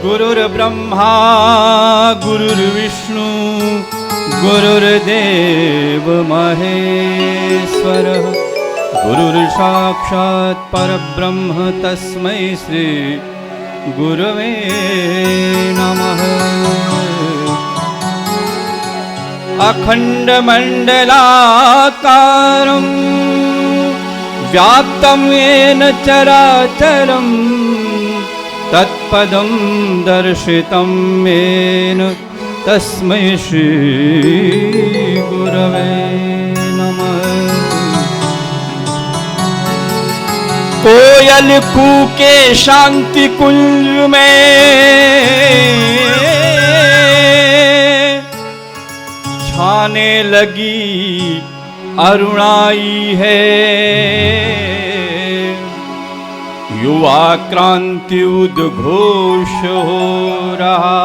गुरुर्ब्रह्मा गुरुर्विष्णु गुरुर्देव महेश्वरः गुरुर्साक्षात् परब्रह्म तस्मै श्री गुरवे नमः। अखण्डमण्डलाकारं व्याप्तं येन चराचरं तत्पदं दर्शितं येन तस्मै श्री गुरवे नमः। कोयल कूके शांति कुंज में छाने लगी अरुणाई है। युवा क्रांति उद्घोष हो रहा,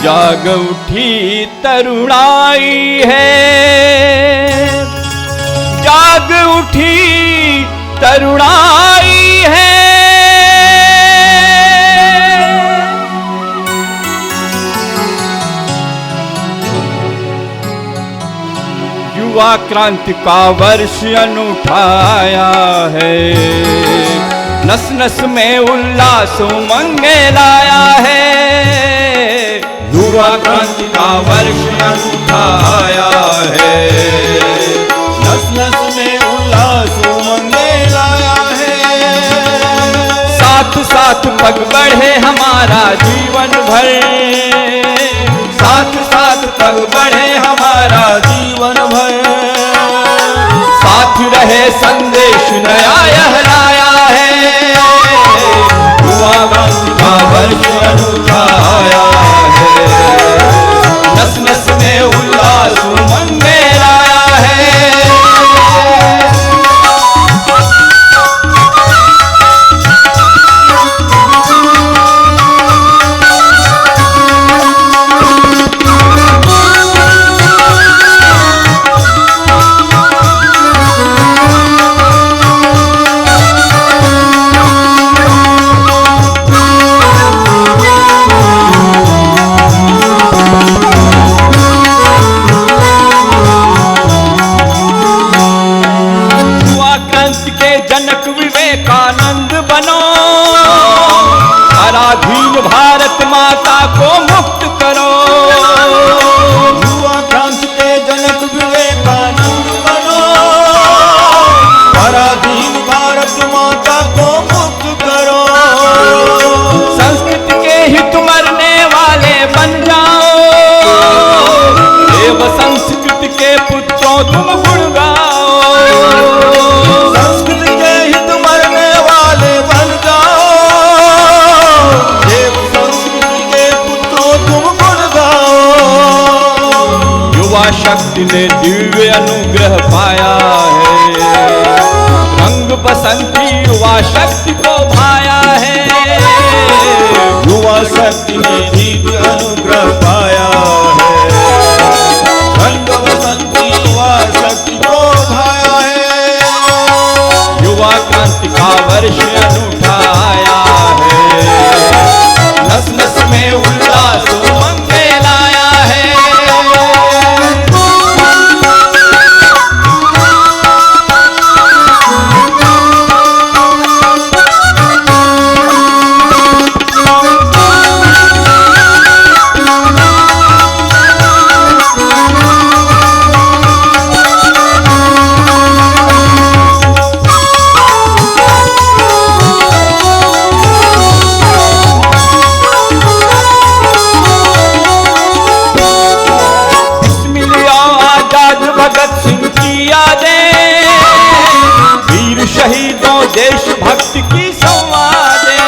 जाग उठी तरुणाई है। जाग उठी तरुणाई है। युवा क्रांति का वर्ष अनूठा आया है। नस नस में उल्लास उमंग लाया है। युवा क्रांति का वर्ष अनूठा आया है। नस नस में उल्लास उमंग लाया है। साथ साथ पग बढ़े हमारा जीवन भर। साथ साथ पग बढ़े हमारा जीवन भर। साथ रहे संदेश नया यह लाया है। युवा क्रांति का वर्ष अनूठा आया है। नस नस में उल्लास उमंग लाया है। विवेकानंद बनो, पराधीन भारत माता को मुक्त करो। युवा क्रांति के जनक विवेकानंद बनो, पराधीन भारत माता को मुक्त करो। संस्कृति के हित मरने वाले बन जाओ। देव संस्कृति के पुत्रों तुम गुण गाओ। शक्ति ने दिव्य अनुग्रह पाया है। रंग बसंती युवा शक्ति को भाया है। युवा शक्ति ने दिव्य अनुग्रह पाया है। रंग बसंती युवा शक्ति को भाया है। युवा क्रांति का वर्ष अनूठा आया है। नस नस में उल्लास उमंग लाया है। शहीदों देशभक्ति की संवादें।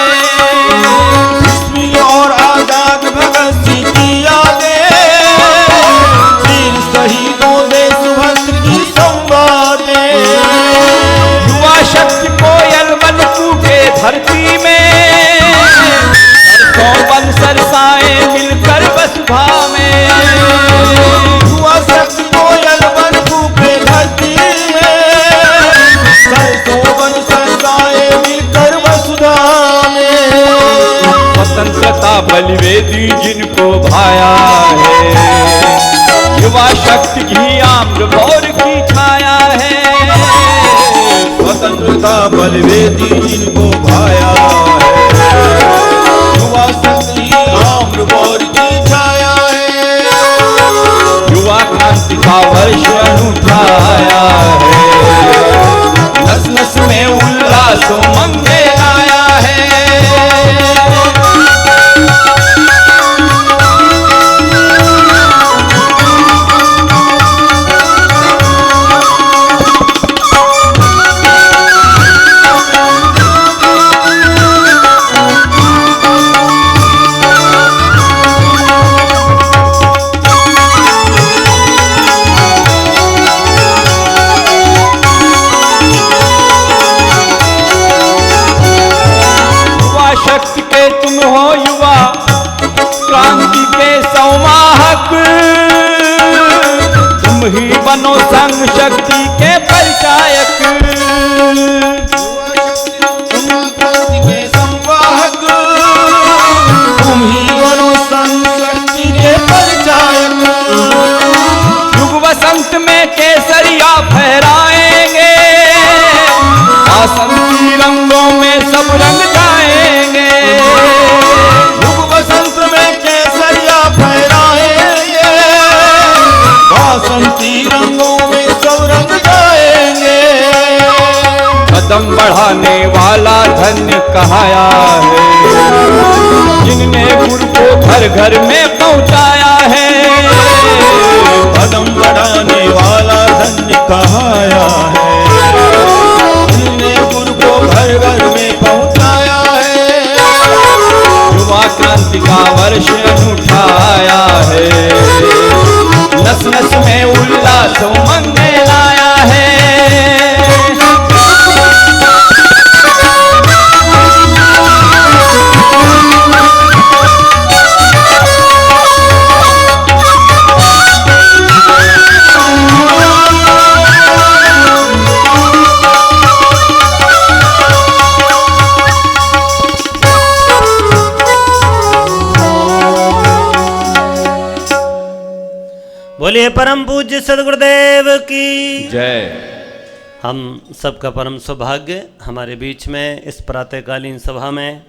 और आजाद भगत सिंह की यादें। वीर शहीदों देशभक्ति की संवादें। युवा शक्ति कोयल बन कूके धरती में। सरसों बन सरसाएं मिलकर बसुधा में। युवा शक्ति कोयल बन कूके धरती में। सरसों बन सरसाएं मिलकर वसुधा में। स्वतंत्रता स्वतंत्रता बलिवेदी जिनको भाया है, युवा शक्ति की आम्र भौर की छाया है। स्वतंत्रता बलवेदी जिनको भाया है, युवा शक्ति आम्र भौर की छाया है। युवा क्रांति का वर्ष अनूठा आया है, नस नस में उल्लास उमंग आया है। शक्ति के तुम हो युवा क्रांति के संवाहक, तुम ही बनो संघ शक्ति के परिचायक। क्रांति के संवाहक, तुम ही बनो संघ शक्ति के परिचायक। युग वसंत में केसरिया फहराएंगे, बसंती रंगों में सब रंग जाएंगे। युग वसंत में केसरिया फहराएंगे, बसंती रंगों में सब रंग जाएंगे। कदम बढ़ाने वाला धन्य कहाया है, जिनने गुरु को घर घर में पहुंचाया है। कदम बढ़ाने वाला धन्य कहाया है, जिनने गुरु को घर घर में पहुंचाया है। युवा क्रांति का वर्ष अनूठा आया है, नस नस में उल्लास उमंग लाया है। बोलिए परम पूज्य सदगुरुदेव की जय। हम सबका परम सौभाग्य हमारे बीच में इस प्रातःकालीन सभा में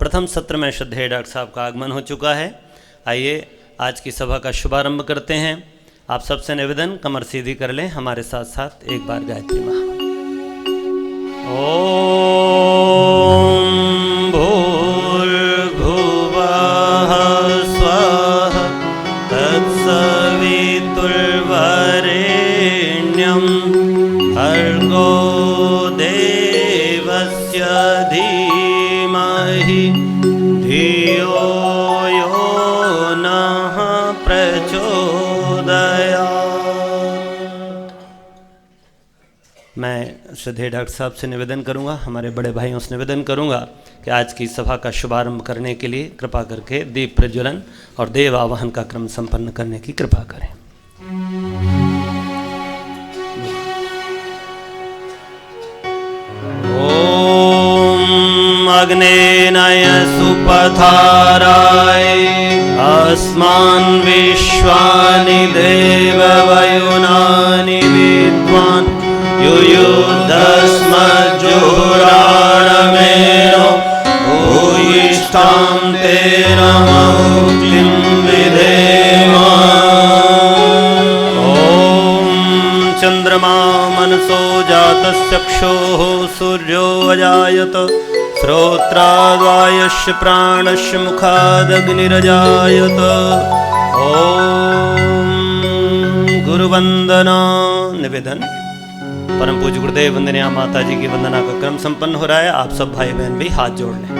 प्रथम सत्र में श्रद्धेय डॉक्टर साहब का आगमन हो चुका है। आइए आज की सभा का शुभारंभ करते हैं। आप सबसे निवेदन, कमर सीधी कर लें, हमारे साथ साथ एक बार गायत्री महामंत्र। ओम भूर्भुवः स्वः तत्सवितुर्वरेण्यं भर्गो देवस्य धीमहि धियो यो नः प्रचोदयात्। मैं श्रद्धेय डॉक्टर साहब से निवेदन करूंगा, हमारे बड़े भाइयों से निवेदन करूंगा कि आज की सभा का शुभारंभ करने के लिए कृपा करके दीप प्रज्वलन और देव आवाहन का क्रम संपन्न करने की कृपा करें। ओम अग्नेनय सुपथाराय अस्मान् विश्वानि देववयुनानि विद्वान् युयुधस्मज्जुराणमेनो भूयिष्ठां तेन मुक्तिं विधेम। ॐ चन्द्रमा मनसो जातश्चक्षुः सूर्यो अजायत श्रोत्राद्वायुश्च प्राणश्च मुखादग्निरजायत। ॐ गुरुवंदना। निवेदन, परम पूज्य गुरुदेव वंदनीय माता जी की वंदना का क्रम संपन्न हो रहा है। आप सब भाई बहन भी हाथ जोड़ लें।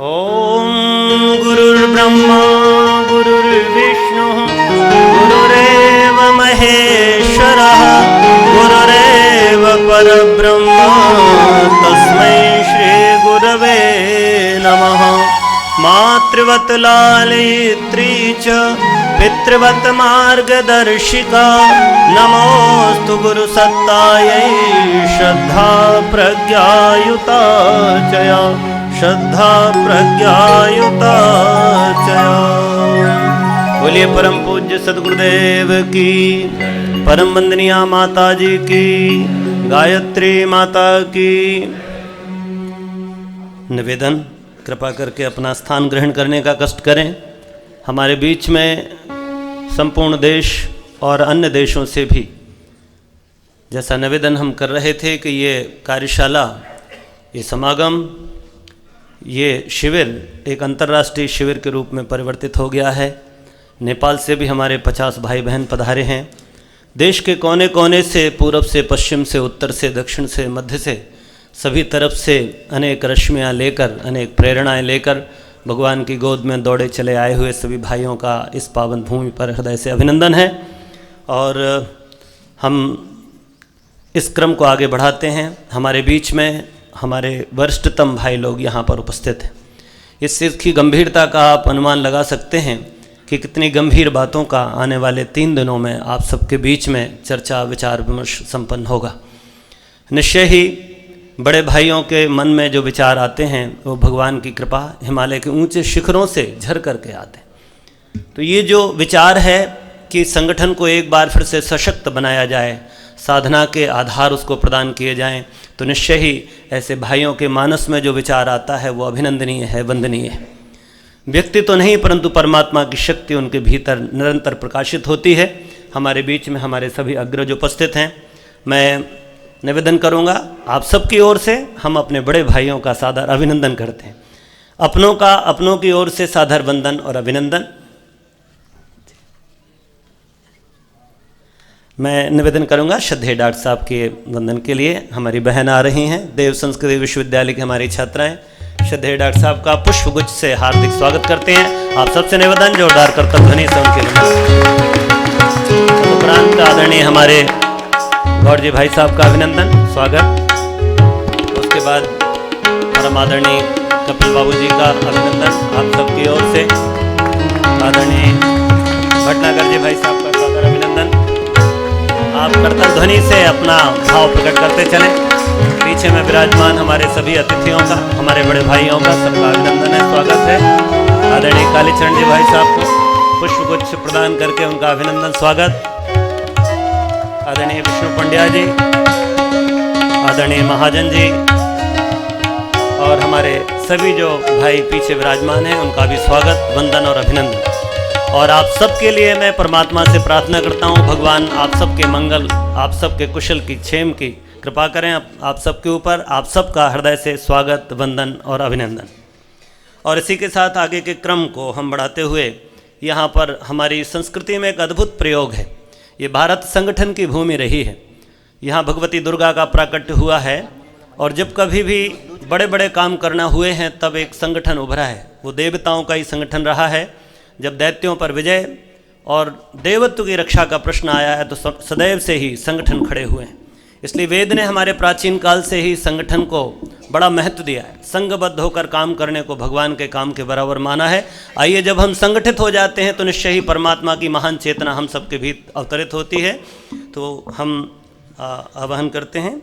ओम गुरुर्ब्रह्मा गुरुर्विष्णु गुरुरेव महेश्वरः गुरुरेव परब्रह्म तस्मै श्री गुरवे नमः। मातृवत लालयित्री च पितृवत मार्गदर्शिका नमोस्तु गुरुसत्तायै श्रद्धा प्रज्ञायुता चया श्रद्धा प्रज्ञायुता चया। बोलिए परम पूज्य सद्गुरुदेव की, परम वंदनीय माता जी की, गायत्री माता की। निवेदन, कृपा करके अपना स्थान ग्रहण करने का कष्ट करें। हमारे बीच में संपूर्ण देश और अन्य देशों से भी जैसा निवेदन हम कर रहे थे कि ये कार्यशाला, ये समागम, ये शिविर एक अंतर्राष्ट्रीय शिविर के रूप में परिवर्तित हो गया है। नेपाल से भी हमारे 50 भाई बहन पधारे हैं। देश के कोने कोने से, पूरब से, पश्चिम से, उत्तर से, दक्षिण से, मध्य से, सभी तरफ से अनेक रश्मियाँ लेकर, अनेक प्रेरणाएं लेकर भगवान की गोद में दौड़े चले आए हुए सभी भाइयों का इस पावन भूमि पर हृदय से अभिनंदन है। और हम इस क्रम को आगे बढ़ाते हैं। हमारे बीच में हमारे वरिष्ठतम भाई लोग यहाँ पर उपस्थित हैं। इस चीज़ की गंभीरता का आप अनुमान लगा सकते हैं कि कितनी गंभीर बातों का आने वाले 3 दिनों में आप सबके बीच में चर्चा विचार विमर्श संपन्न होगा। निश्चय ही बड़े भाइयों के मन में जो विचार आते हैं वो भगवान की कृपा हिमालय के ऊंचे शिखरों से झर करके आते हैं। तो ये जो विचार है कि संगठन को एक बार फिर से सशक्त बनाया जाए, साधना के आधार उसको प्रदान किए जाएं, तो निश्चय ही ऐसे भाइयों के मानस में जो विचार आता है वो अभिनंदनीय है, वंदनीय है। व्यक्ति तो नहीं परंतु परमात्मा की शक्ति उनके भीतर निरंतर प्रकाशित होती है। हमारे बीच में हमारे सभी अग्रज उपस्थित हैं। मैं निवेदन करूंगा आप सबकी ओर से, हम अपने बड़े भाइयों का सादर अभिनंदन करते हैं। अपनों की ओर से सादर वंदन और अभिनंदन। मैं निवेदन करूंगा श्रद्धेय डॉक्टर साहब के वंदन के लिए। हमारी बहन आ रही हैं, देव संस्कृत विश्वविद्यालय की हमारी छात्राएं। श्रद्धेय डॉक्टर साहब का पुष्पगुच्छ से हार्दिक स्वागत करते हैं। आप सबसे निवेदन, जोरदार करतब ध्वनि से उनके उपरांत आदरणीय हमारे गौर जी भाई साहब का अभिनंदन, स्वागत। उसके बाद परम आदरणीय कपिल बाबू जी का अभिनंदन आप सबकी ओर से। आदरणीय भटनागर जी भाई साहब का सादर अभिनंदन। आप कर्तव्य ध्वनि से अपना भाव प्रकट करते चलें। पीछे में विराजमान हमारे सभी अतिथियों का, हमारे बड़े भाइयों का सबका अभिनंदन है, स्वागत है। आदरणीय कालीचरण जी भाई साहब को पुष्पगुच्छ प्रदान करके उनका अभिनंदन, स्वागत। आदरणीय विष्णु पंड्या जी, आदरणीय महाजन जी और हमारे सभी जो भाई पीछे विराजमान हैं उनका भी स्वागत, वंदन और अभिनंदन। और आप सबके लिए मैं परमात्मा से प्रार्थना करता हूँ, भगवान आप सबके मंगल, आप सबके कुशल की, क्षेम की कृपा करें आप सबके ऊपर। आप सबका हृदय से स्वागत, वंदन और अभिनंदन। और इसी के साथ आगे के क्रम को हम बढ़ाते हुए, यहाँ पर हमारी संस्कृति में एक अद्भुत प्रयोग है। ये भारत संगठन की भूमि रही है। यहाँ भगवती दुर्गा का प्राकट्य हुआ है और जब कभी भी बड़े बड़े काम करना हुए हैं तब एक संगठन उभरा है। वो देवताओं का ही संगठन रहा है। जब दैत्यों पर विजय और देवत्व की रक्षा का प्रश्न आया है तो सदैव से ही संगठन खड़े हुए हैं। इसलिए वेद ने हमारे प्राचीन काल से ही संगठन को बड़ा महत्व दिया है। संघबद्ध होकर काम करने को भगवान के काम के बराबर माना है। आइए, जब हम संगठित हो जाते हैं तो निश्चय ही परमात्मा की महान चेतना हम सबके भीतर अवतरित होती है। तो हम आह्वान करते हैं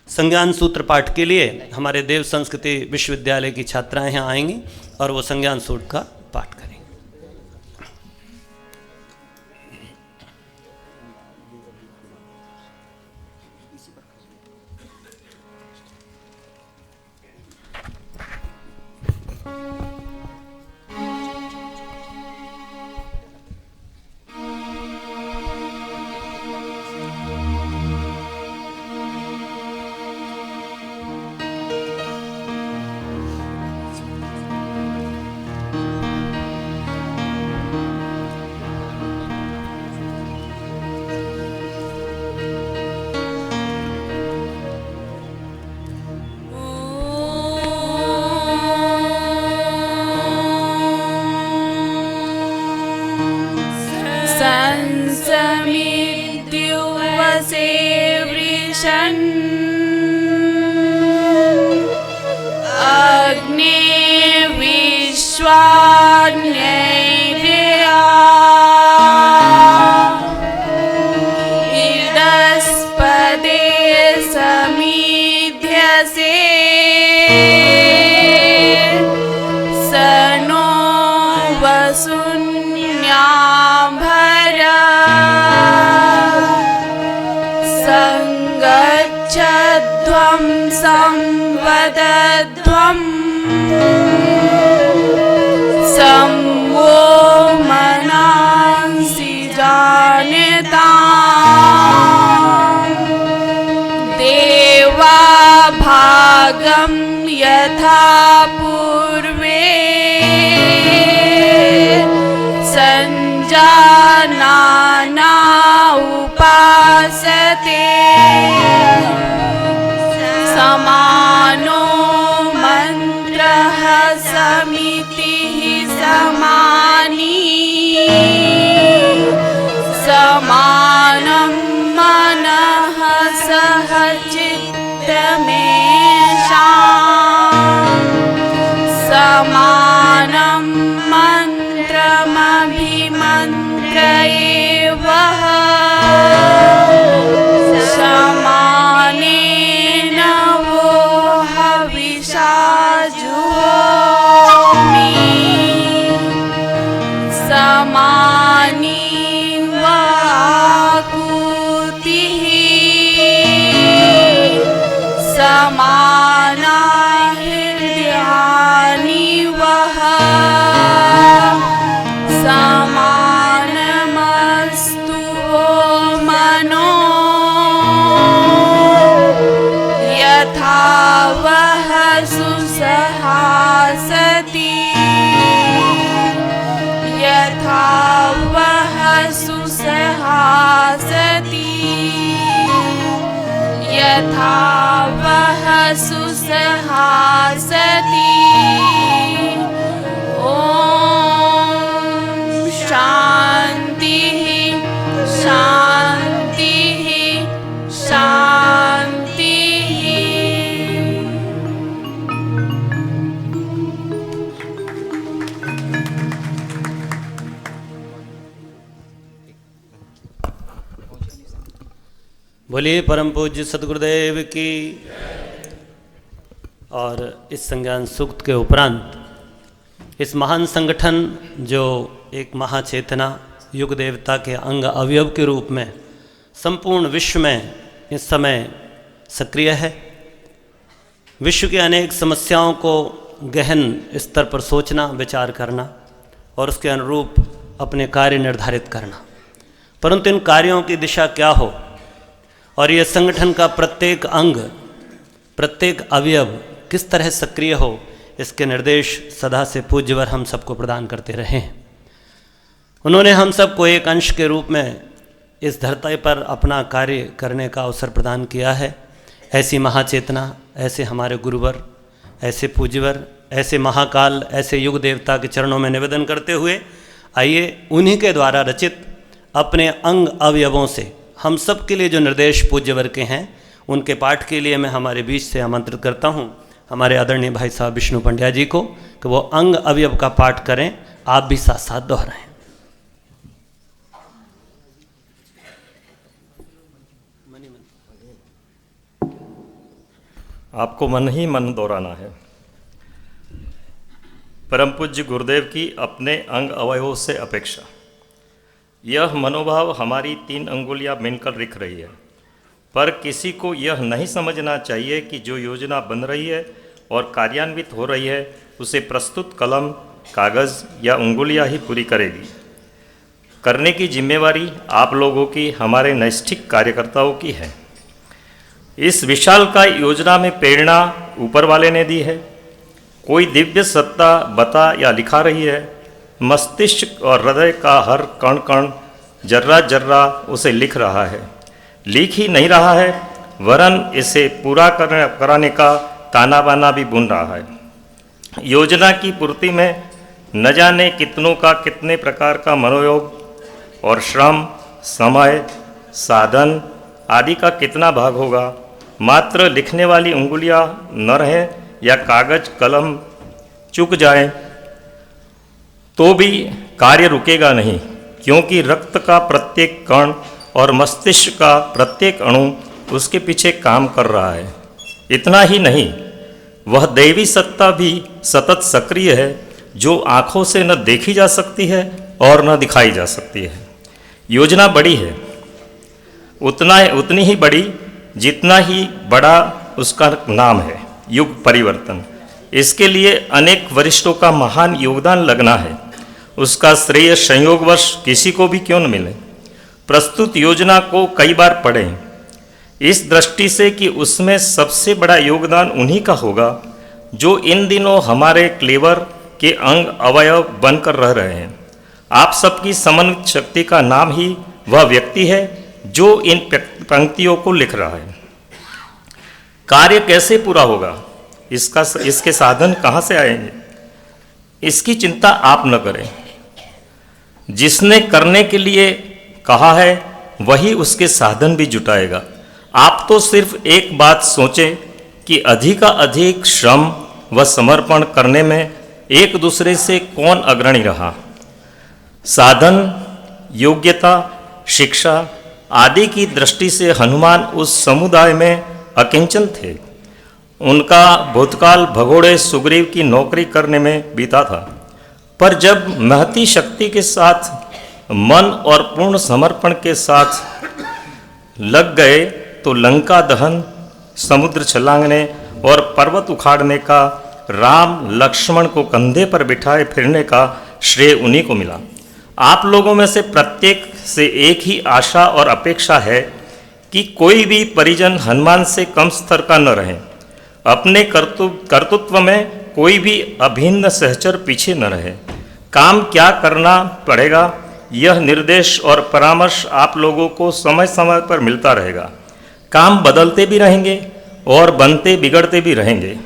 संज्ञान सूत्र पाठ के लिए। हमारे देव संस्कृति विश्वविद्यालय की छात्राएं यहाँ आएंगी और वो संज्ञान सूत्र का पाठ करेंगे। त्वं संवदध्वम् सम्वो मनांसि जायताम् देवा भागं यथा पूर्वे संजानाना उपासते समानो मंत्रः समितिः समानी समानं मनः सह चित्तमेषाम् समानं मन्त्रमभिमन्त्र एवः समानेन वो हविषा जुहोमि समानी वाकुतिः समाना हृदयानि वः समानमस्तु वो मनो यथा वः सुसहासति यथा वः सुसहासति यथा वः सुसहासति ॐ शान्तिः शान्तिः शान्तिः। बोलिए परम पूज्य सद्गुरुदेव की। और इस संज्ञान सूक्त के उपरांत इस महान संगठन जो एक महाचेतना युग देवता के अंग अवयव के रूप में संपूर्ण विश्व में इस समय सक्रिय है, विश्व की अनेक समस्याओं को गहन स्तर पर सोचना विचार करना और उसके अनुरूप अपने कार्य निर्धारित करना, परंतु इन कार्यों की दिशा क्या हो और यह संगठन का प्रत्येक अंग प्रत्येक अवयव किस तरह सक्रिय हो, इसके निर्देश सदा से पूज्यवर हम सबको प्रदान करते रहे हैं। उन्होंने हम सबको एक अंश के रूप में इस धरती पर अपना कार्य करने का अवसर प्रदान किया है। ऐसी महाचेतना, ऐसे हमारे गुरुवर, ऐसे पूज्यवर, ऐसे महाकाल, ऐसे युग देवता के चरणों में निवेदन करते हुए आइए उन्हीं के द्वारा रचित अपने अंग अवयवों से हम सब के लिए जो निर्देश पूज्यवर के हैं उनके पाठ के लिए मैं हमारे बीच से आमंत्रित करता हूँ हमारे आदरणीय भाई साहब विष्णु पंड्या जी को कि वो अंग अवयव का पाठ करें, आप भी साथ साथ दोहराएं। आपको मन ही मन दोहराना है। परम पूज्य गुरुदेव की अपने अंग अवयवों से अपेक्षा, यह मनोभाव हमारी 3 अंगुलियां मिलकर लिख रही है, पर किसी को यह नहीं समझना चाहिए कि जो योजना बन रही है और कार्यान्वित हो रही है उसे प्रस्तुत कलम, कागज़ या उंगलियां ही पूरी करेगी। करने की जिम्मेवारी आप लोगों की, हमारे नैष्ठिक कार्यकर्ताओं की है। इस विशाल का योजना में प्रेरणा ऊपर वाले ने दी है। कोई दिव्य सत्ता बता या लिखा रही है। मस्तिष्क और हृदय का हर कण कण, जर्रा जर्रा उसे लिख रहा है। लिख ही नहीं रहा है वरन इसे पूरा कराने का ताना बाना भी बुन रहा है। योजना की पूर्ति में न जाने कितनों का कितने प्रकार का मनोयोग और श्रम, समय, साधन आदि का कितना भाग होगा। मात्र लिखने वाली उंगलियां न रहें या कागज कलम चूक जाए तो भी कार्य रुकेगा नहीं, क्योंकि रक्त का प्रत्येक कण और मस्तिष्क का प्रत्येक अणु उसके पीछे काम कर रहा है। इतना ही नहीं, वह दैवी सत्ता भी सतत सक्रिय है, जो आँखों से न देखी जा सकती है और न दिखाई जा सकती है। योजना बड़ी है, उतनी ही बड़ी जितना ही बड़ा उसका नाम है युग परिवर्तन। इसके लिए अनेक वरिष्ठों का महान योगदान लगना है। उसका श्रेय संयोगवश किसी को भी क्यों न मिले। प्रस्तुत योजना को कई बार पढ़ें इस दृष्टि से कि उसमें सबसे बड़ा योगदान उन्हीं का होगा जो इन दिनों हमारे क्लेवर के अंग अवयव बनकर रह रहे हैं। आप सबकी समन्वित शक्ति का नाम ही वह व्यक्ति है जो इन पंक्तियों को लिख रहा है। कार्य कैसे पूरा होगा, इसके साधन कहाँ से आएंगे, इसकी चिंता आप न करें। जिसने करने के लिए कहा है वही उसके साधन भी जुटाएगा। आप तो सिर्फ एक बात सोचें कि अधिक श्रम व समर्पण करने में एक दूसरे से कौन अग्रणी रहा। साधन, योग्यता, शिक्षा आदि की दृष्टि से हनुमान उस समुदाय में अकिंचन थे। उनका भूतकाल भगोड़े सुग्रीव की नौकरी करने में बीता था, पर जब महती शक्ति के साथ मन और पूर्ण समर्पण के साथ लग गए तो लंका दहन, समुद्र छलांगने और पर्वत उखाड़ने का, राम लक्ष्मण को कंधे पर बिठाए फिरने का श्रेय उन्हीं को मिला। आप लोगों में से प्रत्येक से एक ही आशा और अपेक्षा है कि कोई भी परिजन हनुमान से कम स्तर का न रहे। अपने कर्तृत्व में कोई भी अभिन्न सहचर पीछे न रहे। काम क्या करना पड़ेगा यह निर्देश और परामर्श आप लोगों को समय समय पर मिलता रहेगा। काम बदलते भी रहेंगे और बनते बिगड़ते भी रहेंगे।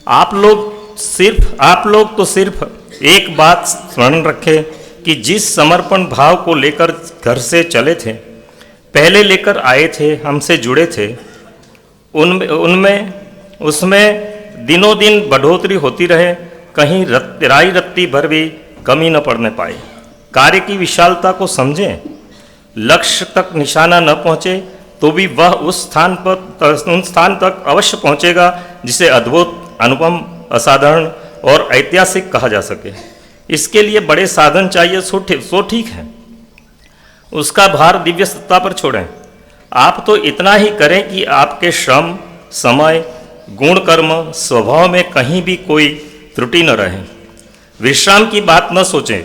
आप लोग तो सिर्फ एक बात स्मरण रखें कि जिस समर्पण भाव को लेकर घर से चले थे, पहले लेकर आए थे, हमसे जुड़े थे, उसमें दिनों दिन बढ़ोतरी होती रहे, कहीं राई रत्ती भर भी कमी न पड़ने पाए। कार्य की विशालता को समझें। लक्ष्य तक निशाना न पहुँचे तो भी वह उस स्थान तक अवश्य पहुँचेगा जिसे अद्भुत, अनुपम, असाधारण और ऐतिहासिक कहा जा सके। इसके लिए बड़े साधन चाहिए सो ठीक है, उसका भार दिव्य सत्ता पर छोड़ें। आप तो इतना ही करें कि आपके श्रम, समय, गुण, कर्म, स्वभाव में कहीं भी कोई त्रुटि न रहे। विश्राम की बात न सोचें।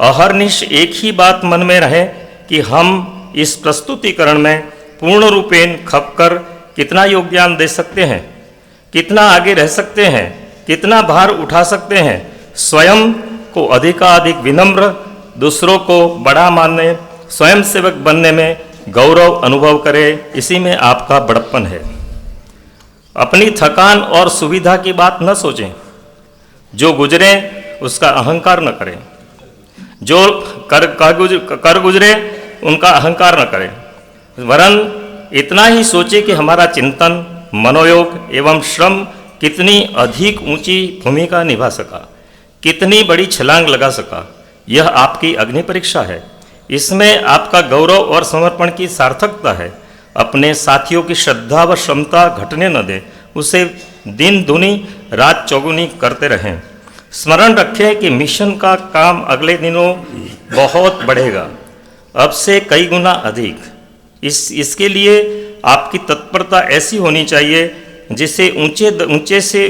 अहर्निश एक ही बात मन में रहे कि हम इस प्रस्तुतिकरण में पूर्ण रूपेण खपकर कितना योगदान दे सकते हैं, कितना आगे रह सकते हैं, कितना भार उठा सकते हैं। स्वयं को अधिकाधिक विनम्र, दूसरों को बड़ा मानने, स्वयं सेवक बनने में गौरव अनुभव करें। इसी में आपका बड़प्पन है। अपनी थकान और सुविधा की बात न सोचें। जो गुजरे उसका अहंकार न करें। जो कर गुजरे उनका अहंकार न करें, वरन इतना ही सोचे कि हमारा चिंतन, मनोयोग एवं श्रम कितनी अधिक ऊंची भूमिका निभा सका, कितनी बड़ी छलांग लगा सका। यह आपकी अग्नि परीक्षा है। इसमें आपका गौरव और समर्पण की सार्थकता है। अपने साथियों की श्रद्धा व क्षमता घटने न दें, उसे दिन दुनी रात चौगुनी करते रहें। स्मरण रखें कि मिशन का काम अगले दिनों बहुत बढ़ेगा, अब से कई गुना अधिक। इसके लिए आपकी तत्परता ऐसी होनी चाहिए जिसे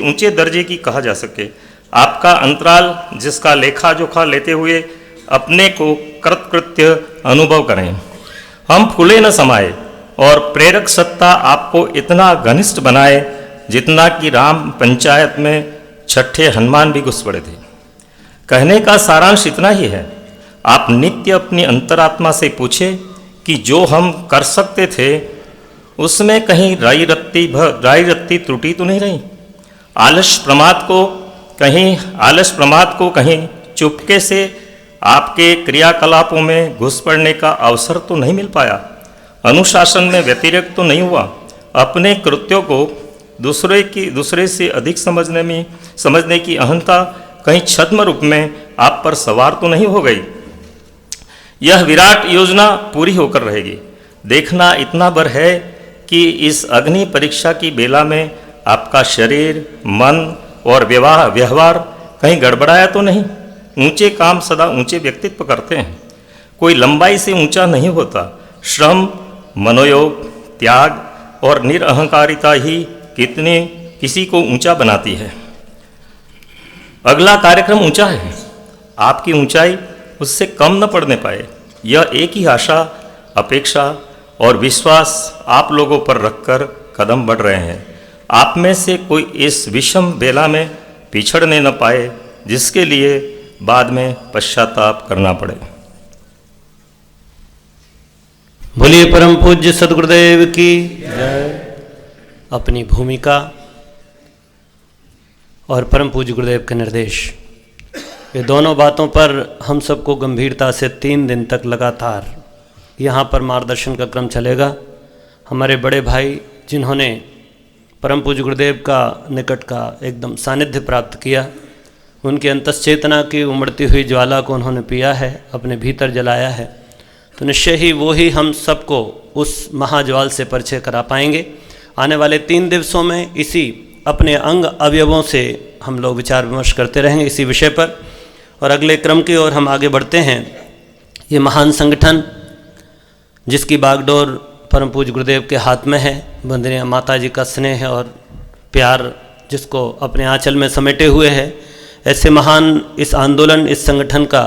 ऊंचे दर्जे की कहा जा सके। आपका अंतराल जिसका लेखा जोखा लेते हुए अपने को कृतकृत्य अनुभव करें। हम फूले न समाये और प्रेरक सत्ता आपको इतना घनिष्ठ बनाए जितना कि राम पंचायत में छठे हनुमान भी घुस पड़े थे। कहने का सारांश इतना ही है। आप नित्य अपनी अंतरात्मा से पूछे कि जो हम कर सकते थे उसमें कहीं राई रत्ती त्रुटि तो नहीं रही। आलस प्रमाद को कहीं चुपके से आपके क्रियाकलापों में घुस पड़ने का अवसर तो नहीं मिल पाया। अनुशासन में व्यतिरेक तो नहीं हुआ। अपने कृत्यों को दूसरे से अधिक समझने की अहंता कहीं छद्म रूप में आप पर सवार तो नहीं हो गई। यह विराट योजना पूरी होकर रहेगी। देखना इतना भर है कि इस अग्नि परीक्षा की बेला में आपका शरीर, मन और व्यवहार कहीं गड़बड़ाया तो नहीं। ऊंचे काम सदा ऊंचे व्यक्तित्व करते हैं। कोई लंबाई से ऊंचा नहीं होता। श्रम, मनोयोग, त्याग और निरअहकारिता ही किसी को ऊंचा बनाती है। अगला कार्यक्रम ऊंचा है, आपकी ऊंचाई उससे कम न पड़ने पाए, यह एक ही आशा, अपेक्षा और विश्वास आप लोगों पर रखकर कदम बढ़ रहे हैं। आप में से कोई इस विषम बेला में पिछड़ने न पाए, जिसके लिए बाद में पश्चाताप करना पड़े। बोलिए परम पूज्य सद्गुरुदेव की जय। अपनी भूमिका और परम पूज्य गुरुदेव के निर्देश, ये दोनों बातों पर हम सबको गंभीरता से 3 दिन तक लगातार यहाँ पर मार्गदर्शन का क्रम चलेगा। हमारे बड़े भाई जिन्होंने परम पूज्य गुरुदेव का निकट का एकदम सानिध्य प्राप्त किया, उनकी अंतश्चेतना की उमड़ती हुई ज्वाला को उन्होंने पिया है, अपने भीतर जलाया है, तो निश्चय ही वो ही हम सबको उस महाज्वाल से परिचय करा पाएंगे। आने वाले 3 दिवसों में इसी अपने अंग अवयवों से हम लोग विचार विमर्श करते रहेंगे इसी विषय पर, और अगले क्रम की ओर हम आगे बढ़ते हैं। ये महान संगठन जिसकी बागडोर परम पूज्य गुरुदेव के हाथ में है, वंदनीय माता जी का स्नेह और प्यार जिसको अपने आंचल में समेटे हुए है, ऐसे महान इस आंदोलन, इस संगठन का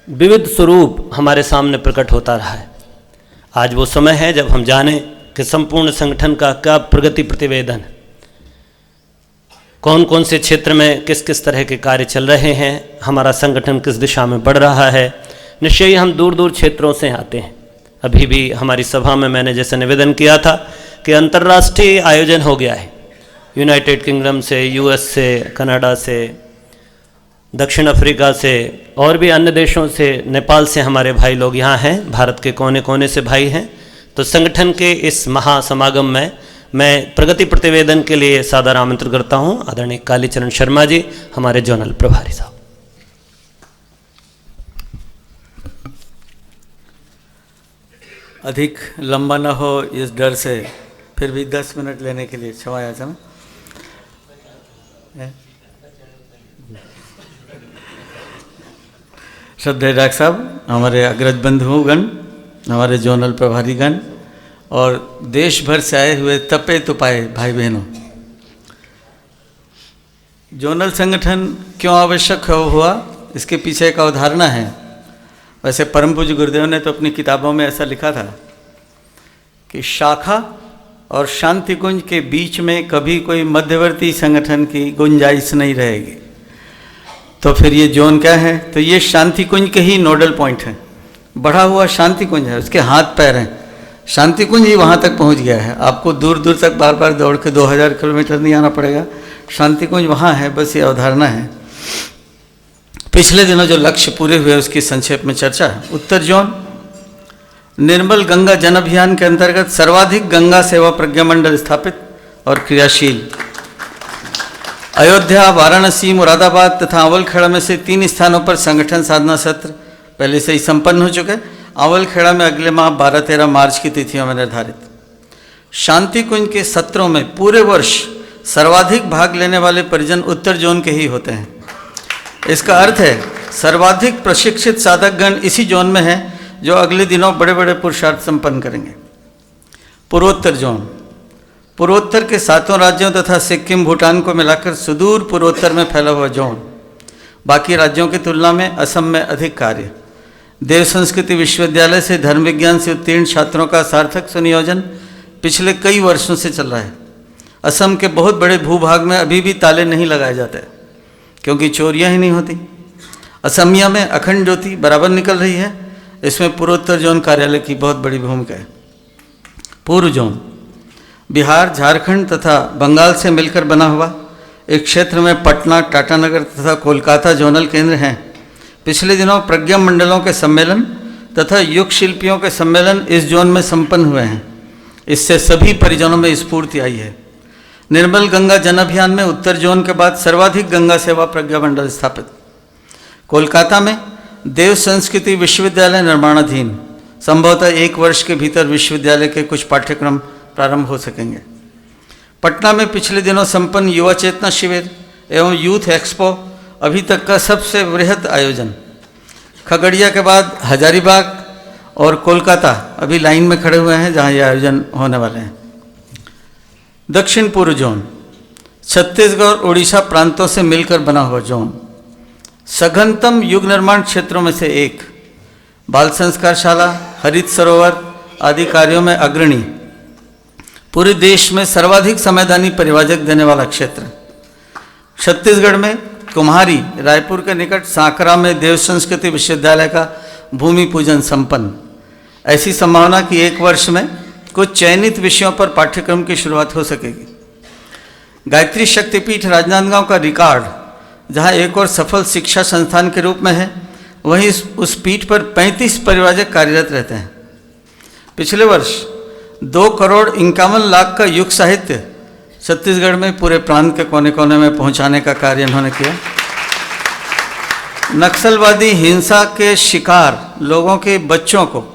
विविध स्वरूप हमारे सामने प्रकट होता रहा है। आज वो समय है जब हम जानें कि संपूर्ण संगठन का क्या प्रगति प्रतिवेदन है, कौन कौन से क्षेत्र में किस किस तरह के कार्य चल रहे हैं, हमारा संगठन किस दिशा में बढ़ रहा है। निश्चय ही हम दूर दूर क्षेत्रों से आते हैं। अभी भी हमारी सभा में मैंने जैसे निवेदन किया था कि अंतर्राष्ट्रीय आयोजन हो गया है, यूनाइटेड किंगडम से, यूएस से, कनाडा से, दक्षिण अफ्रीका से और भी अन्य देशों से, नेपाल से हमारे भाई लोग यहाँ हैं, भारत के कोने कोने से भाई हैं। तो संगठन के इस महासमागम में मैं प्रगति प्रतिवेदन के लिए सादर आमंत्रित करता हूँ आदरणीय कालीचरण शर्मा जी, हमारे जोनल प्रभारी साहब। अधिक लंबा न हो इस डर से फिर भी 10 मिनट लेने के लिए क्षमा याचना। श्रद्धेय डॉक्टर साहब, हमारे अग्रज बंधुगण, हमारे जोनल प्रभारीगण और देश भर से आए हुए तपे तुपाए भाई बहनों, जोनल संगठन क्यों आवश्यक हुआ, इसके पीछे एक अवधारणा है। वैसे परम पूज्य गुरुदेव ने तो अपनी किताबों में ऐसा लिखा था कि शाखा और शांति कुंज के बीच में कभी कोई मध्यवर्ती संगठन की गुंजाइश नहीं रहेगी। तो फिर ये जोन क्या है? तो ये शांति कुंज के ही नोडल पॉइंट है, बढ़ा हुआ शांति कुंज है, उसके हाथ पैर हैं। शांति कुंज ही वहाँ तक पहुँच गया है, आपको दूर दूर तक बार बार दौड़ के 2000 किलोमीटर नहीं आना पड़ेगा, शांति कुंज वहाँ है। बस ये अवधारणा है। पिछले दिनों जो लक्ष्य पूरे हुए उसकी संक्षेप में चर्चा है। उत्तर जोन निर्मल गंगा जन अभियान के अंतर्गत सर्वाधिक गंगा सेवा प्रज्ञा मंडल स्थापित और क्रियाशील। अयोध्या, वाराणसी, मुरादाबाद तथा अवलखेड़ा में से 3 स्थानों पर संगठन साधना सत्र पहले से ही संपन्न हो चुके। अवलखेड़ा में अगले माह 12-13 मार्च की तिथियों में निर्धारित। शांति कुंज के सत्रों में पूरे वर्ष सर्वाधिक भाग लेने वाले परिजन उत्तर जोन के ही होते हैं। इसका अर्थ है सर्वाधिक प्रशिक्षित साधकगण इसी जोन में हैं जो अगले दिनों बड़े बड़े पुरुषार्थ संपन्न करेंगे। पूर्वोत्तर जोन पूर्वोत्तर के 7 राज्यों तथा सिक्किम, भूटान को मिलाकर सुदूर पूर्वोत्तर में फैला हुआ जोन। बाकी राज्यों की तुलना में असम में अधिक कार्य। देव संस्कृति विश्वविद्यालय से धर्म विज्ञान से उत्तीर्ण छात्रों का सार्थक सुनियोजन पिछले कई वर्षों से चल रहा है। असम के बहुत बड़े भूभाग में अभी भी ताले नहीं लगाए जाते क्योंकि चोरियां ही नहीं होती। असमिया में अखंड ज्योति बराबर निकल रही है। इसमें पूर्वोत्तर जोन कार्यालय की बहुत बड़ी भूमिका है। पूर्व जोन बिहार, झारखंड तथा बंगाल से मिलकर बना हुआ एक क्षेत्र में पटना, टाटानगर तथा कोलकाता जोनल केंद्र हैं। पिछले दिनों प्रज्ञा मंडलों के सम्मेलन तथा युग शिल्पियों के सम्मेलन इस जोन में संपन्न हुए हैं। इससे सभी परिजनों में स्फूर्ति आई है। निर्मल गंगा जन अभियान में उत्तर जोन के बाद सर्वाधिक गंगा सेवा प्रज्ञा मंडल स्थापित। कोलकाता में देव संस्कृति विश्वविद्यालय निर्माणाधीन। संभवतः 1 वर्ष के भीतर विश्वविद्यालय के कुछ पाठ्यक्रम प्रारंभ हो सकेंगे। पटना में पिछले दिनों संपन्न युवा चेतना शिविर एवं यूथ एक्सपो अभी तक का सबसे वृहद आयोजन। खगड़िया के बाद हजारीबाग और कोलकाता अभी लाइन में खड़े हुए हैं जहां ये आयोजन होने वाले हैं। दक्षिण पूर्व जोन छत्तीसगढ़ और उड़ीसा प्रांतों से मिलकर बना हुआ जोन, सघनतम युग निर्माण क्षेत्रों में से एक, बाल संस्कारशाला, हरित सरोवर आदि कार्यों में अग्रणी, पूरे देश में सर्वाधिक संवैधानी परिवाजक देने वाला क्षेत्र। छत्तीसगढ़ में कुम्हारी, रायपुर के निकट सांकरा में देव संस्कृति विश्वविद्यालय का भूमि पूजन संपन्न। ऐसी संभावना कि एक वर्ष में कुछ चयनित विषयों पर पाठ्यक्रम की शुरुआत हो सकेगी। गायत्री शक्तिपीठ राजनांदगांव का रिकॉर्ड, जहां एक और सफल शिक्षा संस्थान के रूप में है, वहीं उस पीठ पर 35 परिवाजक कार्यरत रहते हैं। पिछले वर्ष 2,51,00,000 का युग साहित्य छत्तीसगढ़ में पूरे प्रांत के कोने कोने में पहुंचाने का कार्य इन्होंने किया। नक्सलवादी हिंसा के शिकार लोगों के बच्चों को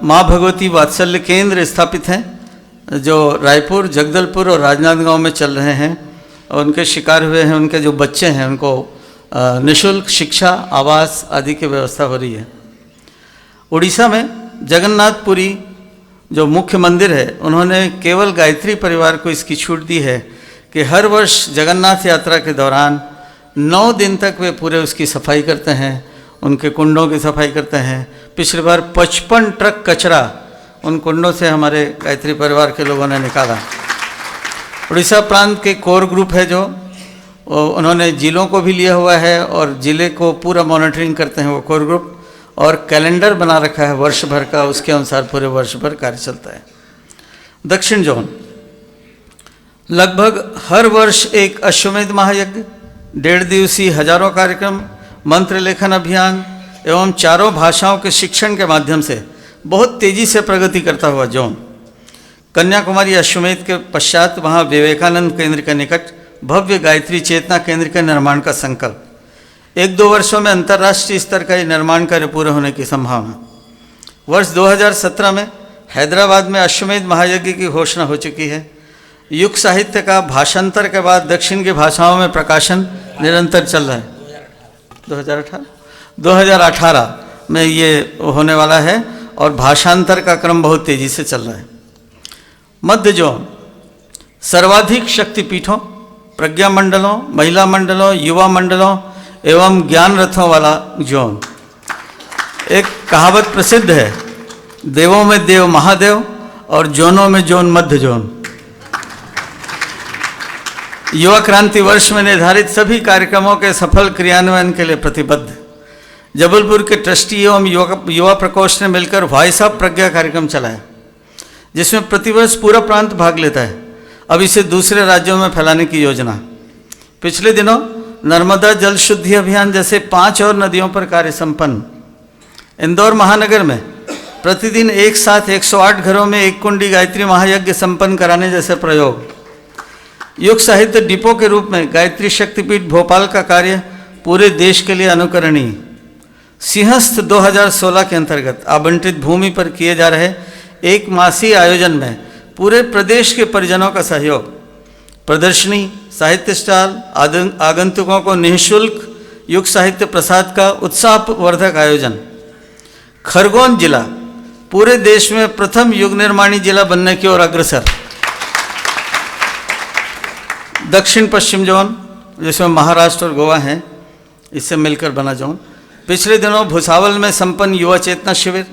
माँ भगवती वात्सल्य केंद्र स्थापित हैं, जो रायपुर, जगदलपुर और राजनांदगांव में चल रहे हैं। और उनके शिकार हुए हैं उनके जो बच्चे हैं, उनको निःशुल्क शिक्षा, आवास आदि की व्यवस्था हो रही है। उड़ीसा में जगन्नाथपुरी जो मुख्य मंदिर है, उन्होंने केवल गायत्री परिवार को इसकी छूट दी है कि हर वर्ष जगन्नाथ यात्रा के दौरान 9 दिन तक वे पूरे उसकी सफाई करते हैं, उनके कुंडों की सफाई करते हैं। पिछली बार 55 ट्रक कचरा उन कुंडों से हमारे गायत्री परिवार के लोगों ने निकाला। उड़ीसा प्रांत के कोर ग्रुप है जो उन्होंने जिलों को भी लिया हुआ है और जिले को पूरा मॉनिटरिंग करते हैं वो कोर ग्रुप, और कैलेंडर बना रखा है वर्ष भर का, उसके अनुसार पूरे वर्ष भर कार्य चलता है। दक्षिण जोन लगभग हर वर्ष एक अश्वमेध महायज्ञ, 1.5 दिवसीय हजारों कार्यक्रम, मंत्र लेखन अभियान एवं 4 भाषाओं के शिक्षण के माध्यम से बहुत तेजी से प्रगति करता हुआ जोन। कन्याकुमारी अश्वमेध के पश्चात वहाँ विवेकानंद केंद्र के निकट भव्य गायत्री चेतना केंद्र के निर्माण का संकल्प। 1-2 वर्षों में अंतर्राष्ट्रीय स्तर का ये निर्माण कार्य पूरे होने की संभावना। वर्ष 2017 में हैदराबाद में अश्वमेध महायज्ञ की घोषणा हो चुकी है। युग साहित्य का भाषांतर के बाद दक्षिण की भाषाओं में प्रकाशन निरंतर चल रहा है। 2018 में ये होने वाला है और भाषांतर का क्रम बहुत तेजी से चल रहा है। मध्य जोन सर्वाधिक शक्तिपीठों, प्रज्ञा मंडलों, महिला मंडलों, युवा मंडलों एवं ज्ञान रथों वाला जोन। एक कहावत प्रसिद्ध है, देवों में देव महादेव और जोनों में जोन मध्य जोन। युवा क्रांति वर्ष में निर्धारित सभी कार्यक्रमों के सफल क्रियान्वयन के लिए प्रतिबद्ध। जबलपुर के ट्रस्टी एवं युवा प्रकोष्ठ ने मिलकर वॉइस ऑफ प्रज्ञा कार्यक्रम चलाया, जिसमें प्रतिवर्ष पूरा प्रांत भाग लेता है। अब इसे दूसरे राज्यों में फैलाने की योजना। पिछले दिनों नर्मदा जल शुद्धि अभियान जैसे 5 और नदियों पर कार्य संपन्न। इंदौर महानगर में प्रतिदिन एक साथ 108 घरों में 1 कुंडी गायत्री महायज्ञ संपन्न कराने जैसे प्रयोग। युग साहित्य डिपो के रूप में गायत्री शक्तिपीठ भोपाल का कार्य पूरे देश के लिए अनुकरणीय। सिंहस्थ 2016 के अंतर्गत आवंटित भूमि पर किए जा रहे 1 मासीय आयोजन में पूरे प्रदेश के परिजनों का सहयोग। प्रदर्शनी, साहित्य स्टॉल, आगंतुकों को निःशुल्क युग साहित्य प्रसाद का उत्साहवर्धक आयोजन। खरगोन जिला पूरे देश में प्रथम युग निर्माणी जिला बनने की ओर अग्रसर। दक्षिण पश्चिम जोन, जिसमें महाराष्ट्र और गोवा हैं, इससे मिलकर बना जोन। पिछले दिनों भुसावल में संपन्न युवा चेतना शिविर,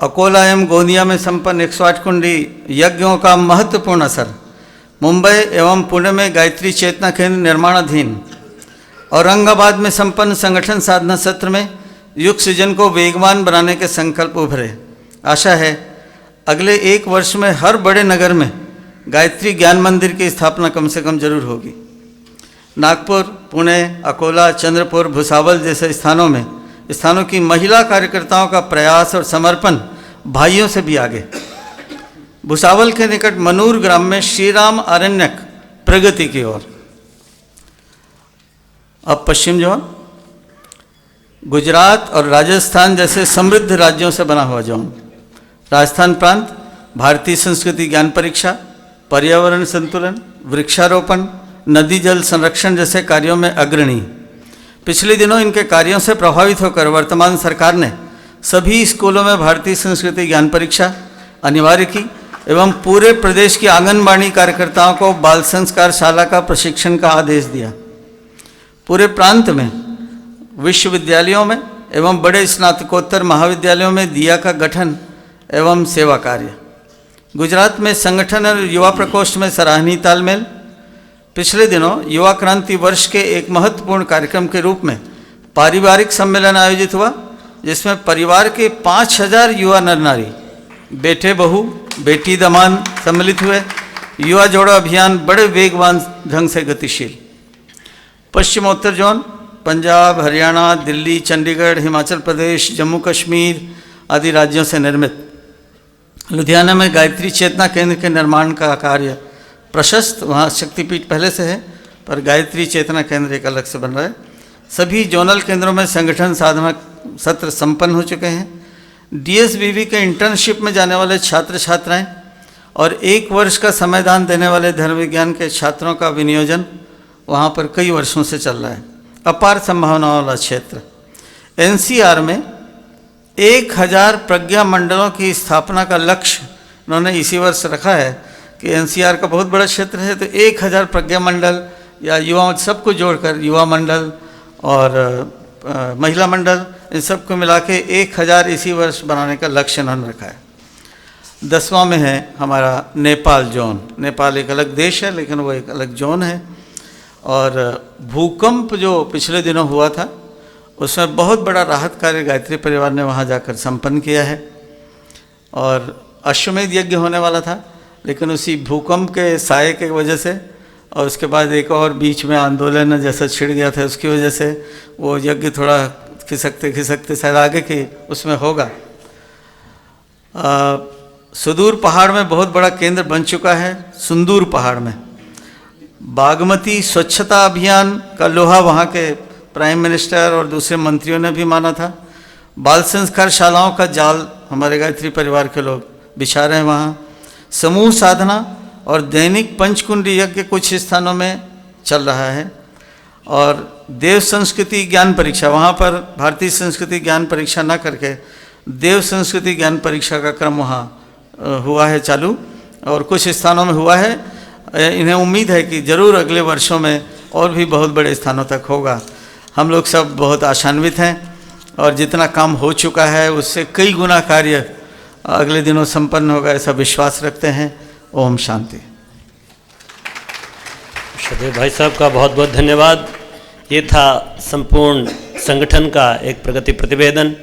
अकोला एवं गोंदिया में संपन्न 108 कुंडी यज्ञों का महत्वपूर्ण असर, मुंबई एवं पुणे में गायत्री चेतना केंद्र निर्माणाधीन, औरंगाबाद में संपन्न संगठन साधना सत्र में युग सृजन को वेगवान बनाने के संकल्प उभरे। आशा है अगले 1 वर्ष में हर बड़े नगर में गायत्री ज्ञान मंदिर की स्थापना कम से कम जरूर होगी। नागपुर, पुणे, अकोला, चंद्रपुर, भुसावल जैसे स्थानों की महिला कार्यकर्ताओं का प्रयास और समर्पण भाइयों से भी आगे। भुसावल के निकट मनूर ग्राम में श्रीराम आरण्यक प्रगति की ओर। अब पश्चिम जोन गुजरात और राजस्थान जैसे समृद्ध राज्यों से बना हुआ जोन। राजस्थान प्रांत भारतीय संस्कृति ज्ञान परीक्षा, पर्यावरण संतुलन, वृक्षारोपण, नदी जल संरक्षण जैसे कार्यों में अग्रणी। पिछले दिनों इनके कार्यों से प्रभावित होकर वर्तमान सरकार ने सभी स्कूलों में भारतीय संस्कृति ज्ञान परीक्षा अनिवार्य की एवं पूरे प्रदेश की आंगनबाड़ी कार्यकर्ताओं को बाल संस्कार शाला का प्रशिक्षण का आदेश दिया। पूरे प्रांत में विश्वविद्यालयों में एवं बड़े स्नातकोत्तर महाविद्यालयों में दिया का गठन एवं सेवा कार्य। गुजरात में संगठन और युवा प्रकोष्ठ में सराहनीय तालमेल। पिछले दिनों युवा क्रांति वर्ष के एक महत्वपूर्ण कार्यक्रम के रूप में पारिवारिक सम्मेलन आयोजित हुआ, जिसमें परिवार के 5000 युवा नर नारी, बेटे बहू बेटी दामाद सम्मिलित हुए। युवा जोड़ो अभियान बड़े वेगवान ढंग से गतिशील। पश्चिमोत्तर जोन पंजाब, हरियाणा, दिल्ली, चंडीगढ़, हिमाचल प्रदेश, जम्मू कश्मीर आदि राज्यों से निर्मित लुधियाना में गायत्री चेतना केंद्र के निर्माण का कार्य प्रशस्त। वहाँ शक्तिपीठ पहले से है, पर गायत्री चेतना केंद्र एक अलग से बन रहा है। सभी जोनल केंद्रों में संगठन साधना सत्र संपन्न हो चुके हैं। डीएसबीवी के इंटर्नशिप में जाने वाले छात्र छात्राएं और 1 वर्ष का समयदान देने वाले धर्म विज्ञान के छात्रों का विनियोजन वहाँ पर कई वर्षों से चल रहा है। अपार संभावनाओं वाला क्षेत्र। एनसीआर में 1000 प्रज्ञा मंडलों की स्थापना का लक्ष्य उन्होंने इसी वर्ष रखा है कि एनसीआर का बहुत बड़ा क्षेत्र है, तो 1000 प्रज्ञा मंडल या युवाओं सबको जोड़कर युवा मंडल और महिला मंडल इन सबको मिला के 1000 इसी वर्ष बनाने का लक्ष्य उन्होंने रखा है। 10वां में है हमारा नेपाल जोन। नेपाल एक अलग देश है, लेकिन वो एक अलग जोन है। और भूकंप जो पिछले दिनों हुआ था, उसमें बहुत बड़ा राहत कार्य गायत्री परिवार ने वहाँ जाकर संपन्न किया है। और अश्वमेध यज्ञ होने वाला था, लेकिन उसी भूकंप के साये के वजह से और उसके बाद एक और बीच में आंदोलन जैसा छिड़ गया था, उसकी वजह से वो यज्ञ थोड़ा खिसकते खिसकते शायद आगे की उसमें होगा। सुदूर पहाड़ में बहुत बड़ा केंद्र बन चुका है। सुंदूर पहाड़ में बागमती स्वच्छता अभियान का लोहा वहाँ के प्राइम मिनिस्टर और दूसरे मंत्रियों ने भी माना था। बाल संस्कार शालाओं का जाल हमारे गायत्री परिवार के लोग बिछा रहे हैं वहाँ। समूह साधना और दैनिक पंचकुंडी यज्ञ कुछ स्थानों में चल रहा है। और देव संस्कृति ज्ञान परीक्षा, वहाँ पर भारतीय संस्कृति ज्ञान परीक्षा ना करके देव संस्कृति ज्ञान परीक्षा का क्रम वहाँ हुआ है चालू, और कुछ स्थानों में हुआ है। इन्हें उम्मीद है कि ज़रूर अगले वर्षों में और भी बहुत बड़े स्थानों तक होगा। हम लोग सब बहुत आशान्वित हैं और जितना काम हो चुका है उससे कई गुना कार्य अगले दिनों संपन्न होगा, ऐसा विश्वास रखते हैं। ओम शांति। श्रद्धेय भाई साहब का बहुत बहुत धन्यवाद। ये था संपूर्ण संगठन का एक प्रगति प्रतिवेदन।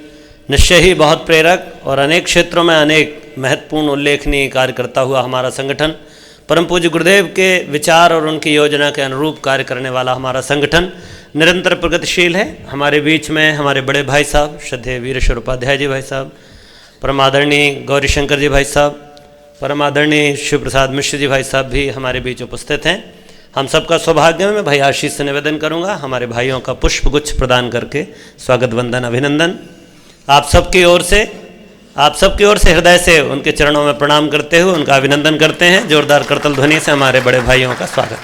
निश्चय ही बहुत प्रेरक और अनेक क्षेत्रों में अनेक महत्वपूर्ण उल्लेखनीय कार्य करता हुआ हमारा संगठन, परम पूज्य गुरुदेव के विचार और उनकी योजना के अनुरूप कार्य करने वाला हमारा संगठन निरंतर प्रगतिशील है। हमारे बीच में हमारे बड़े भाई साहब श्रद्धेय वीरेश्वर उपाध्याय जी भाई साहब, परम आदरणीय गौरी शंकर जी भाई साहब, परम आदरणीय शिव प्रसाद मिश्र जी भाई साहब भी हमारे बीच उपस्थित हैं। हम सबका सौभाग्य में भाई आशीष से निवेदन करूंगा हमारे भाइयों का पुष्पगुच्छ प्रदान करके स्वागत वंदन अभिनंदन आप सबकी ओर से हृदय से उनके चरणों में प्रणाम करते हुए उनका अभिनंदन करते हैं। जोरदार करतल ध्वनि से हमारे बड़े भाइयों का स्वागत।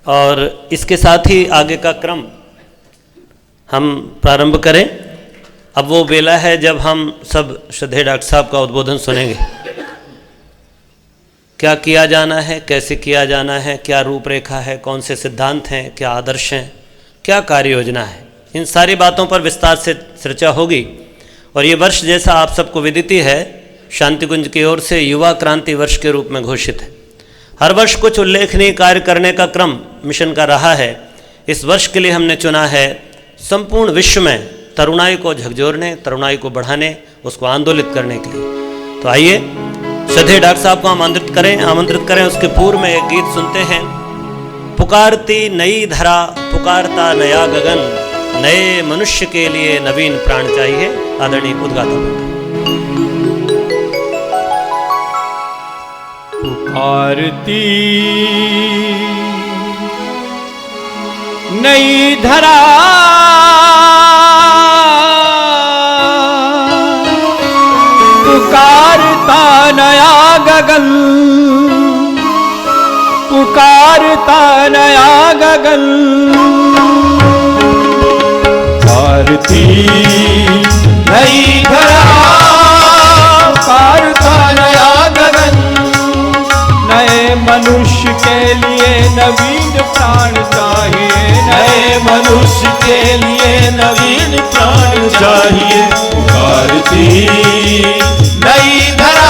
और इसके साथ ही आगे का क्रम हम प्रारंभ करें। अब वो बेला है जब हम सब श्रद्धेय डॉक्टर साहब का उद्बोधन सुनेंगे। क्या किया जाना है, कैसे किया जाना है, क्या रूपरेखा है, कौन से सिद्धांत हैं, क्या आदर्श हैं, क्या कार्य योजना है, इन सारी बातों पर विस्तार से चर्चा होगी। और ये वर्ष जैसा आप सबको विदित है शांति कुंज की ओर से युवा क्रांति वर्ष के रूप में घोषित है। हर वर्ष कुछ उल्लेखनीय कार्य करने का क्रम मिशन का रहा है। इस वर्ष के लिए हमने चुना है संपूर्ण विश्व में तरुणाई को झकझोरने, तरुणाई को बढ़ाने, उसको आंदोलित करने के लिए। तो आइए श्रद्धेय डॉक्टर साहब को आमंत्रित करें। उसके पूर्व में एक गीत सुनते हैं। पुकारती नई धरा, पुकारता नया गगन, नए मनुष्य के लिए नवीन प्राण चाहिए। आदरणीय उद्गाता पुकारती नई धरा, पुकारता नया गगन, पुकारता नया गगन, पुकारती नई धरा, लिए नवीन प्राण चाहिए, नए मनुष्य के लिए नवीन प्राण चाहिए। पुकारती नई धरा,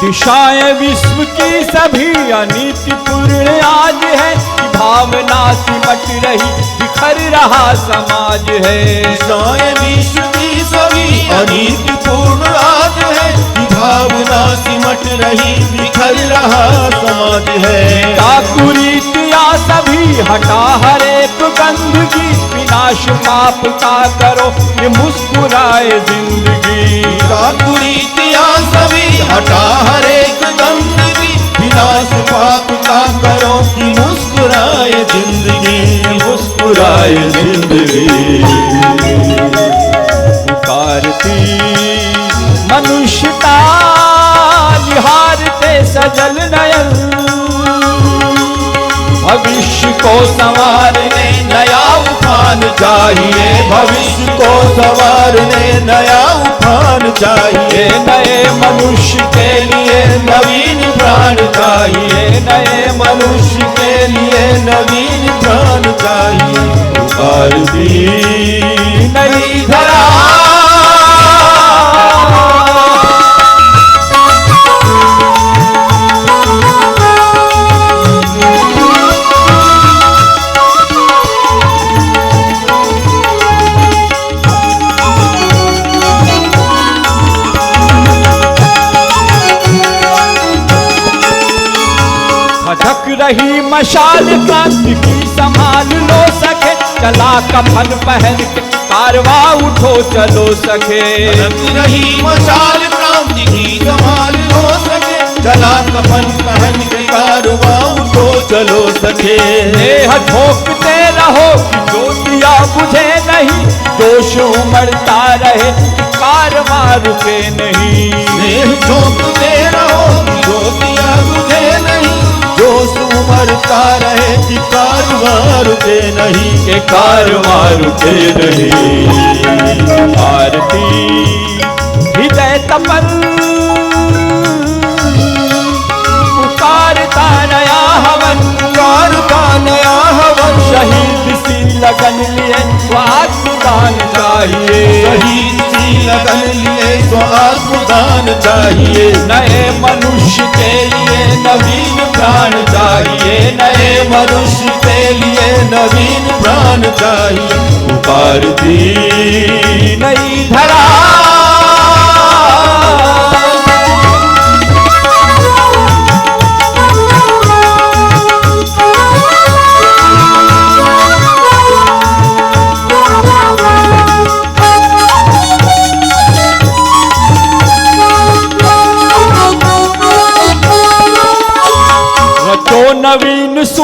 दिशाएं विश्व की सभी अनीतिपूर्ण आज है, भावना सिमट रही बिखर रहा समाज है। दिशाएं विश्व की सभी अनीतिपूर्ण आज है, भावना सिमट रही बिखर रहा समाज है। कुरीतियाँ सभी हटा हर एक गंदगी, विनाश पाप का करो ये मुस्कुराए जिंदगी। कुरीतियाँ सभी हटा हर एक गंदगी, विनाश पाप का करो कि मुस्कुराए जिंदगी, मुस्कुराए जिंदगी। पुकारती मनुष्यता निहारते सजल नयन, भविष्य को संवारने नया उफान चाहिए, भविष्य को संवारने नया उफान चाहिए। नए मनुष्य के लिए नवीन प्राण चाहिए, नए मनुष्य के लिए नवीन प्राण चाहिए। पुकारती नई धरा, धक रही मशाल क्रांति की संभाल लो सके, चला कफन पहन के कारवा उठो चलो सके। धक रही मशाल क्रांति की संभाल हो सके, चला कफन पहन के कारवा उठो चलो सके। देह ठोकते रहो कि ज्योतियाँ बुझे नहीं, जोश उमड़ता रहे कि कारवा रुके नहीं। देह ठोकते रहो कि ज्योतियाँ बुझे नहीं, जोश उमड़ता रहे कि कारवां रुके नहीं, के कारवां रुके नहीं। आरती हृदय तपन पुकारता नया हवन, पुकारता नया हवन। शहीद सी लगन लिए आत्मदान चाहिए, शहीद सी लगन लिए आत्मदान चाहिए। नए मनुष्य के लिए नवीन प्राण चाहिए, नए मनुष्य के लिए नवीन प्राण चाहिए। पुकारती नई धरा